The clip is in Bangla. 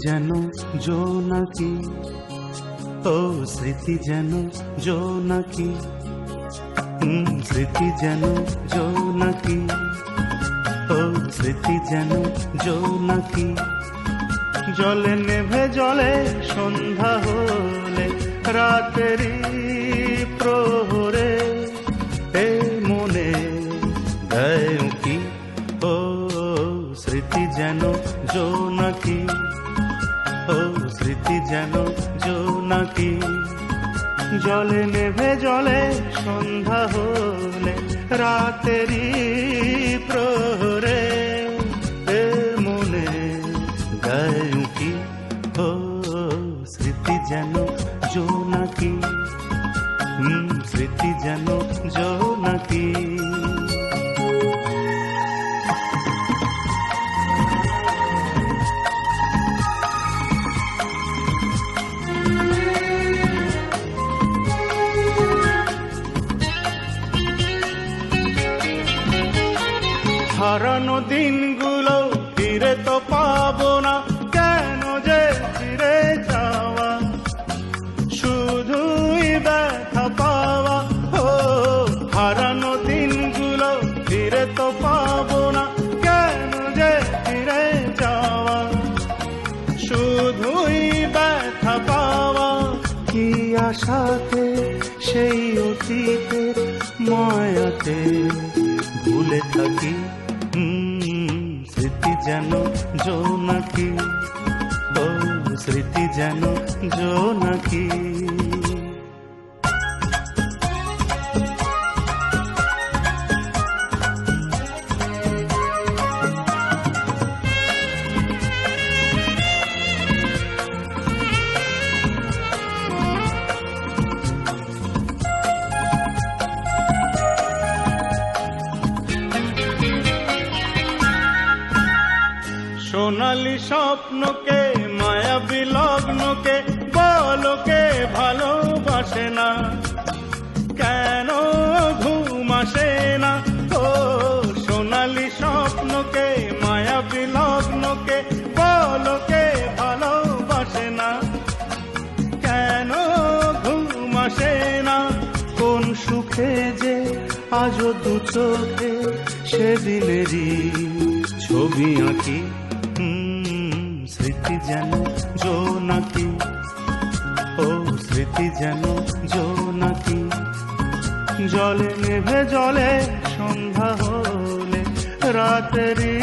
যেন জোনাকি, ও স্মৃতি যেন জোনাকি, স্মৃতি যেন জোনাকি, ও স্মৃতি যেন জোনাকি। জলে নেভে জলে সন্ধ্যা হলে রাতেরই প্রহরে এ মনে দেয় কি, ও স্মৃতি যেন জোনাকি, ও স্মৃতি যেন জোনাকি। জলে নেভে জলে সন্ধ্যা হলে রাতেরই প্রহরে এ মনে দেয় কি, ও স্মৃতি যেন জোনাকি, স্মৃতি যেন জোনাকি। হারানো দিনগুলো ফিরে তো পাবো না, কেন যে ফিরে যাওয়া, শুধুই ব্যথা পাওয়া। ও হারানো দিনগুলো ফিরে তো পাবো না, কেন যে ফিরে যাওয়া, শুধুই ব্যথা পাওয়া। কি আশাতে সেই অতীতের মায়াতে ভুলে থাকি, স্মৃতি যেন জোনাকি, ও স্মৃতি যেন জোনাকি। সোনালি স্বপ্নকে মায়াবী লগ্নকে বলকে ভালোবাসে না, কেন ঘুম আসে না। ও সোনালি স্বপ্নকে মায়াবী লগ্নকে বলকে ভালোবাসে না, কেন ঘুম আসে না। কোন সুখে যে আজও দু চোখে সেদিনেরই ছবি আঁকি, স্মৃতি যেন জোনাকি, ও স্মৃতি যেন জোনাকি। জলে নেভে জলে সন্ধ্যা হলে রাতেরই